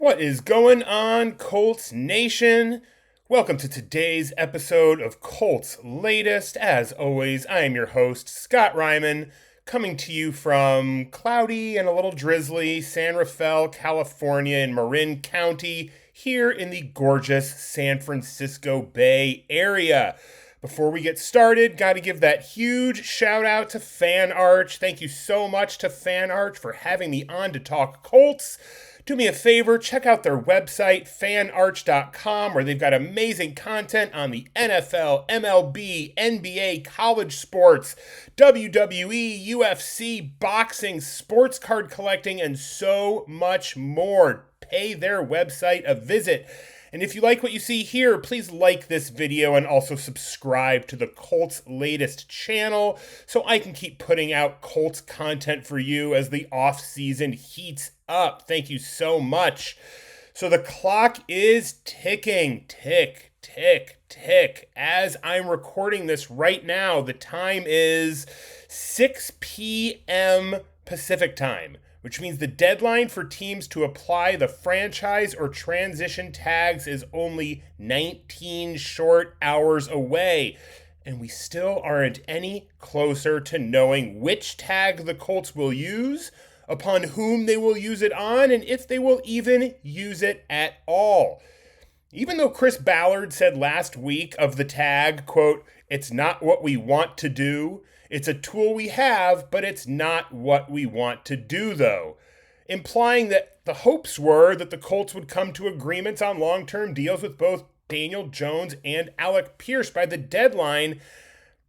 What is going on, Colts Nation? Welcome to today's episode of Colts Latest. As always, I am your host, Scott Reiman, coming to you from cloudy and a little drizzly San Rafael, California in Marin County, here in the gorgeous San Francisco Bay Area. Before we get started, got to give that huge shout out to Fan Arch. Thank you so much to Fan Arch for having me on to talk Colts. Do me a favor, check out their website, fanarch.com, where they've got amazing content on the NFL, MLB, NBA, college sports, WWE, UFC, boxing, sports card collecting, and so much more. Pay their website a visit. And if you like what you see here, please like this video and also subscribe to the Colts Latest channel so I can keep putting out Colts content for you as the off-season heats up. Thank you so much. So the clock is ticking. Tick, tick, tick. As I'm recording this right now, the time is 6 p.m. Pacific time, which means the deadline for teams to apply the franchise or transition tags is only 19 short hours away. And we still aren't any closer to knowing which tag the Colts will use, upon whom they will use it on, and if they will even use it at all. Even though Chris Ballard said last week of the tag, quote, "It's not what we want to do. It's a tool we have, but it's not what we want to do, though," implying that the hopes were that the Colts would come to agreements on long-term deals with both Daniel Jones and Alec Pierce by the deadline.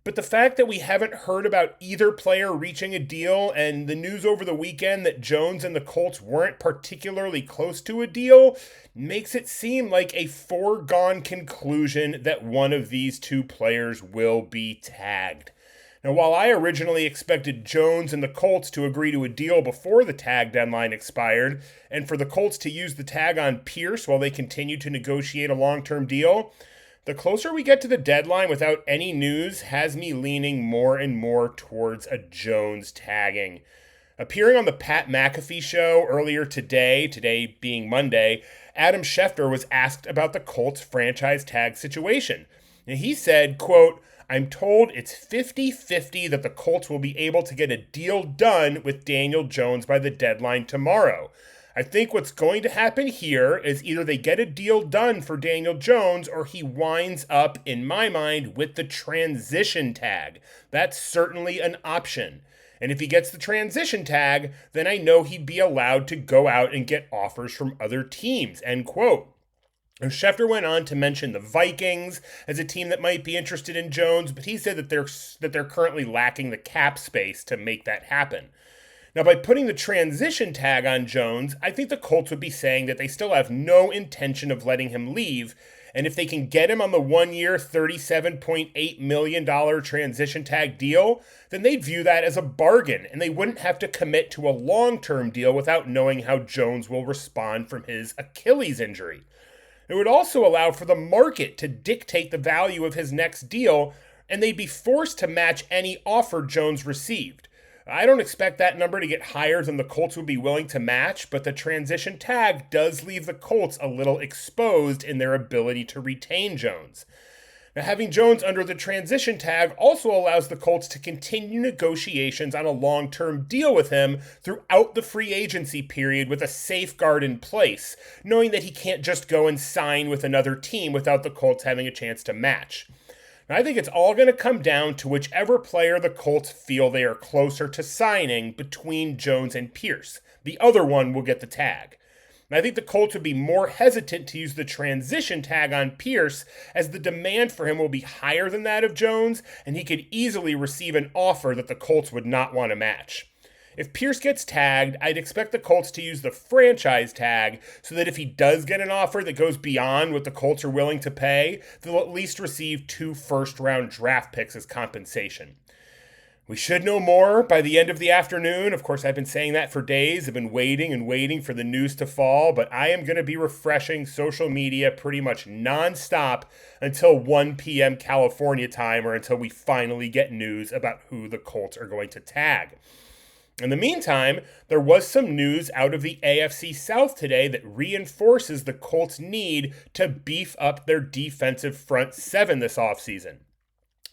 But the fact that we haven't heard about either player reaching a deal, and the news over the weekend that Jones and the Colts weren't particularly close to a deal, makes it seem like a foregone conclusion that one of these two players will be tagged. Now, while I originally expected Jones and the Colts to agree to a deal before the tag deadline expired, and for the Colts to use the tag on Pierce while they continue to negotiate a long-term deal, the closer we get to the deadline without any news has me leaning more and more towards a Jones tagging. Appearing on the Pat McAfee show earlier today being Monday, Adam Schefter was asked about the Colts franchise tag situation. And he said, quote, "I'm told it's 50-50 that the Colts will be able to get a deal done with Daniel Jones by the deadline tomorrow. I think what's going to happen here is either they get a deal done for Daniel Jones or he winds up, in my mind, with the transition tag. That's certainly an option. And if he gets the transition tag, then I know he'd be allowed to go out and get offers from other teams," end quote. Schefter went on to mention the Vikings as a team that might be interested in Jones, but he said that they're currently lacking the cap space to make that happen. Now, by putting the transition tag on Jones, I think the Colts would be saying that they still have no intention of letting him leave, and if they can get him on the one-year $37.8 million transition tag deal, then they'd view that as a bargain, and they wouldn't have to commit to a long-term deal without knowing how Jones will respond from his Achilles injury. It would also allow for the market to dictate the value of his next deal, and they'd be forced to match any offer Jones received. I don't expect that number to get higher than the Colts would be willing to match, but the transition tag does leave the Colts a little exposed in their ability to retain Jones. Now, having Jones under the transition tag also allows the Colts to continue negotiations on a long-term deal with him throughout the free agency period with a safeguard in place, knowing that he can't just go and sign with another team without the Colts having a chance to match. Now, I think it's all going to come down to whichever player the Colts feel they are closer to signing between Jones and Pierce. The other one will get the tag. And I think the Colts would be more hesitant to use the transition tag on Pierce, as the demand for him will be higher than that of Jones, and he could easily receive an offer that the Colts would not want to match. If Pierce gets tagged, I'd expect the Colts to use the franchise tag so that if he does get an offer that goes beyond what the Colts are willing to pay, they'll at least receive 2 first-round draft picks as compensation. We should know more by the end of the afternoon. Of course, I've been saying that for days. I've been waiting and waiting for the news to fall, but I am going to be refreshing social media pretty much nonstop until 1 p.m. California time, or until we finally get news about who the Colts are going to tag. In the meantime, there was some news out of the AFC South today that reinforces the Colts' need to beef up their defensive front seven this offseason.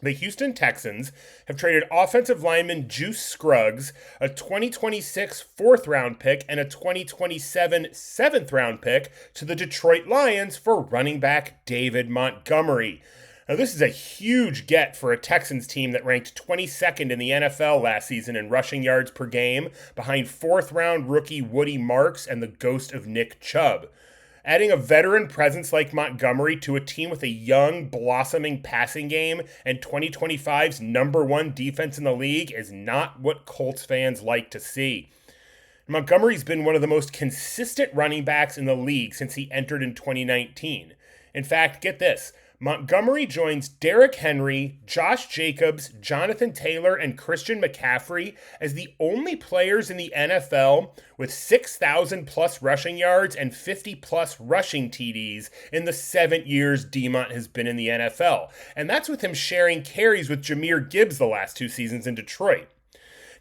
The Houston Texans have traded offensive lineman Juice Scruggs, a 2026 fourth-round pick, and a 2027 seventh-round pick to the Detroit Lions for running back David Montgomery. Now, this is a huge get for a Texans team that ranked 22nd in the NFL last season in rushing yards per game, behind fourth-round rookie Woody Marks and the ghost of Nick Chubb. Adding a veteran presence like Montgomery to a team with a young, blossoming passing game and 2025's number one defense in the league is not what Colts fans like to see. Montgomery's been one of the most consistent running backs in the league since he entered in 2019. In fact, get this. Montgomery joins Derrick Henry, Josh Jacobs, Jonathan Taylor, and Christian McCaffrey as the only players in the NFL with 6,000 plus rushing yards and 50 plus rushing TDs in the 7 years DeMont has been in the NFL. And that's with him sharing carries with Jahmyr Gibbs the last 2 seasons in Detroit.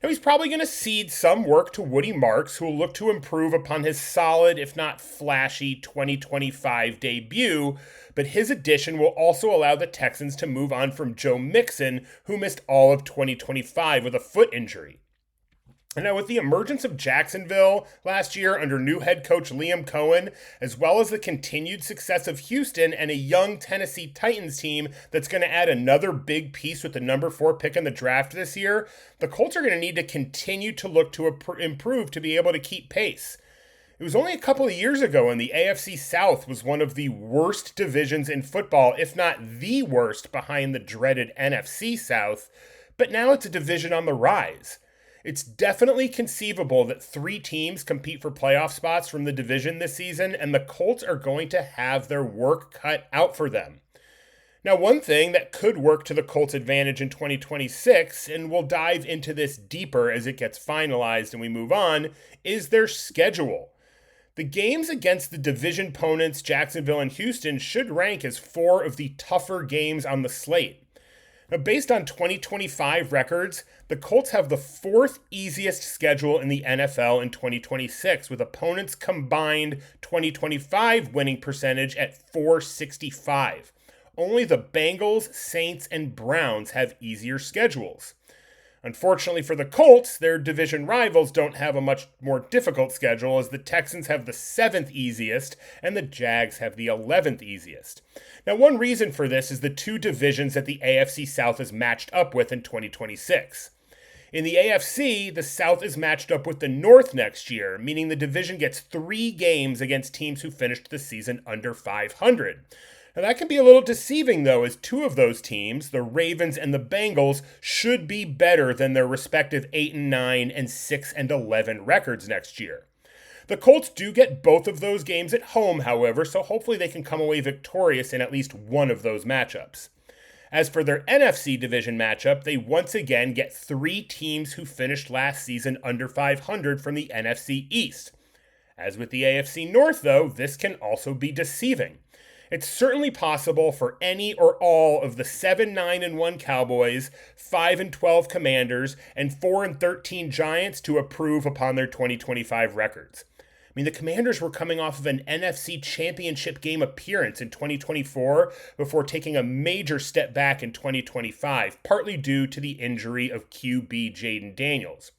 Now, he's probably going to cede some work to Woody Marks, who will look to improve upon his solid, if not flashy, 2025 debut, but his addition will also allow the Texans to move on from Joe Mixon, who missed all of 2025 with a foot injury. And now, with the emergence of Jacksonville last year under new head coach Liam Cohen, as well as the continued success of Houston and a young Tennessee Titans team that's going to add another big piece with the number 4 pick in the draft this year, the Colts are going to need to continue to look to improve to be able to keep pace. It was only a couple of years ago when the AFC South was one of the worst divisions in football, if not the worst, behind the dreaded NFC South, but now it's a division on the rise. It's definitely conceivable that 3 teams compete for playoff spots from the division this season, and the Colts are going to have their work cut out for them. Now, one thing that could work to the Colts' advantage in 2026, and we'll dive into this deeper as it gets finalized and we move on, is their schedule. The games against the division opponents Jacksonville and Houston should rank as 4 of the tougher games on the slate. Now, based on 2025 records, the Colts have the 4th easiest schedule in the NFL in 2026, with opponents' combined 2025 winning percentage at .465. Only the Bengals, Saints, and Browns have easier schedules. Unfortunately for the Colts, their division rivals don't have a much more difficult schedule, as the Texans have the 7th easiest and the Jags have the 11th easiest. Now, one reason for this is the 2 divisions that the AFC South is matched up with in 2026. In the AFC, the South is matched up with the North next year, meaning the division gets 3 games against teams who finished the season under 500. Now, that can be a little deceiving, though, as 2 of those teams, the Ravens and the Bengals, should be better than their respective 8-9 and 6-11 records next year. The Colts do get both of those games at home, however, so hopefully they can come away victorious in at least one of those matchups. As for their NFC division matchup, they once again get 3 teams who finished last season under 500 from the NFC East. As with the AFC North, though, this can also be deceiving. It's certainly possible for any or all of the 7-9-1 Cowboys, 5-12 Commanders, and 4-13 Giants to improve upon their 2025 records. I mean, the Commanders were coming off of an NFC Championship game appearance in 2024 before taking a major step back in 2025, partly due to the injury of QB Jaden Daniels.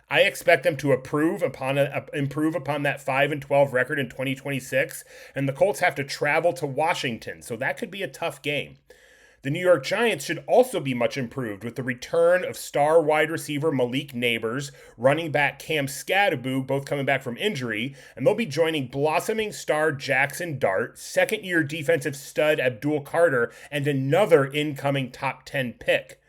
I expect them to improve upon that 5-12 record in 2026, and the Colts have to travel to Washington, so that could be a tough game. The New York Giants should also be much improved with the return of star wide receiver Malik Nabers, running back Cam Skattebo, both coming back from injury, and they'll be joining blossoming star Jackson Dart, second-year defensive stud Abdul Carter, and another incoming top 10 pick.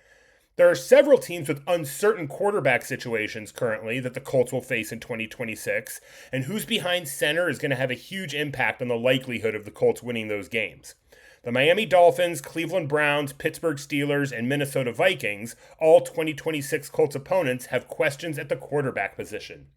There are several teams with uncertain quarterback situations currently that the Colts will face in 2026, and who's behind center is going to have a huge impact on the likelihood of the Colts winning those games. The Miami Dolphins, Cleveland Browns, Pittsburgh Steelers, and Minnesota Vikings, all 2026 Colts opponents, have questions at the quarterback position.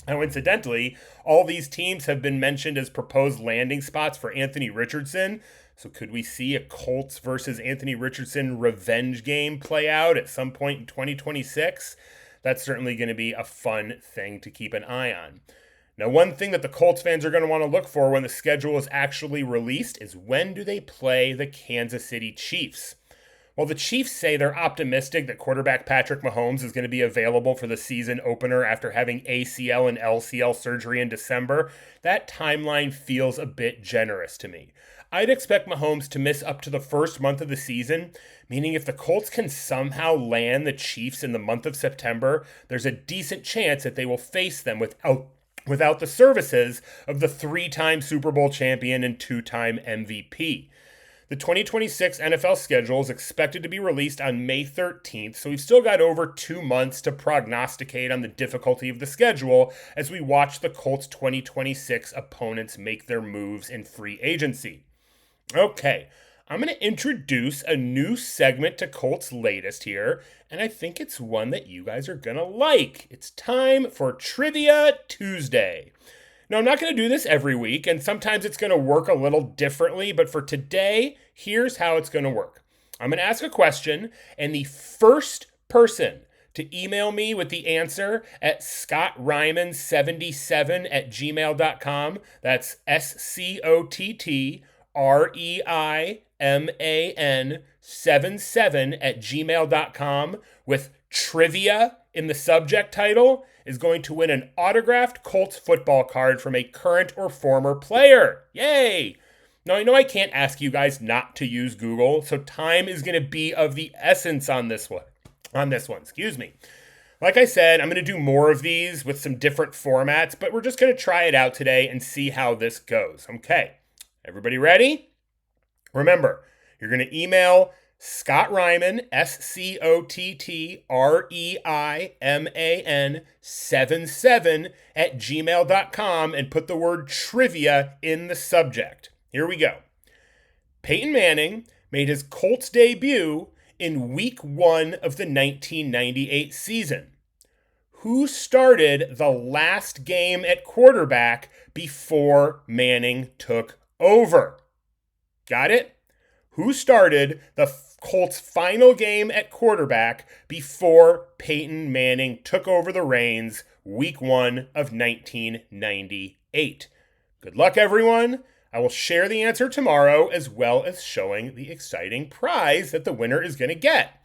Now, incidentally, all these teams have been mentioned as proposed landing spots for Anthony Richardson. So could we see a Colts versus Anthony Richardson revenge game play out at some point in 2026? that's certainly going to be a fun thing to keep an eye on. Now, one thing that the Colts fans are going to want to look for when the schedule is actually released is when do they play the Kansas City Chiefs? Well, the Chiefs say they're optimistic that quarterback Patrick Mahomes is going to be available for the season opener after having ACL and LCL surgery in December. That timeline feels a bit generous to me. I'd expect Mahomes to miss up to the first month of the season, meaning if the Colts can somehow land the Chiefs in the month of September, there's a decent chance that they will face them without the services of the 3-time Super Bowl champion and 2-time MVP. The 2026 NFL schedule is expected to be released on May 13th, so we've still got over 2 months to prognosticate on the difficulty of the schedule as we watch the Colts' 2026 opponents make their moves in free agency. Okay, I'm going to introduce a new segment to Colts Latest here, and I think it's one that you guys are going to like. It's time for Trivia Tuesday. Now, I'm not going to do this every week, and sometimes it's going to work a little differently, but for today, here's how it's going to work. I'm going to ask a question, and the first person to email me with the answer at scottreiman77@gmail.com, that's SCOTTREIMAN77@gmail.com with trivia in the subject title is going to win an autographed Colts football card from a current or former player. Yay! Now, I know I can't ask you guys not to use Google, so time is going to be of the essence on this one. Like I said, I'm going to do more of these with some different formats, but we're just going to try it out today and see how this goes. Okay, everybody ready? Remember, you're going to email Scott Reiman, SCOTTREIMAN77@gmail.com and put the word trivia in the subject. Here we go. Peyton Manning made his Colts debut in Week 1 of the 1998 season. Who started the last game at quarterback before Manning took over? Got it? Who started the Colts' final game at quarterback before Peyton Manning took over the reins Week 1 of 1998? Good luck, everyone. I will share the answer tomorrow, as well as showing the exciting prize that the winner is going to get.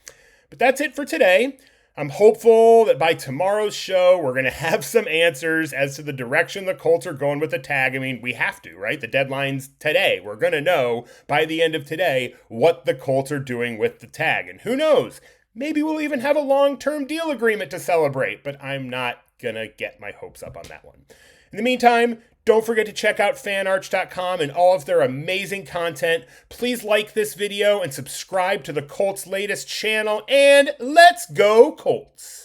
But that's it for today. I'm hopeful that by tomorrow's show, we're going to have some answers as to the direction the Colts are going with the tag. I mean, we have to, right? The deadline's today. We're going to know by the end of today what the Colts are doing with the tag. And who knows? Maybe we'll even have a long-term deal agreement to celebrate, but I'm not going to get my hopes up on that one. In the meantime, don't forget to check out fanarch.com and all of their amazing content. Please like this video and subscribe to the Colts Latest channel, and let's go Colts!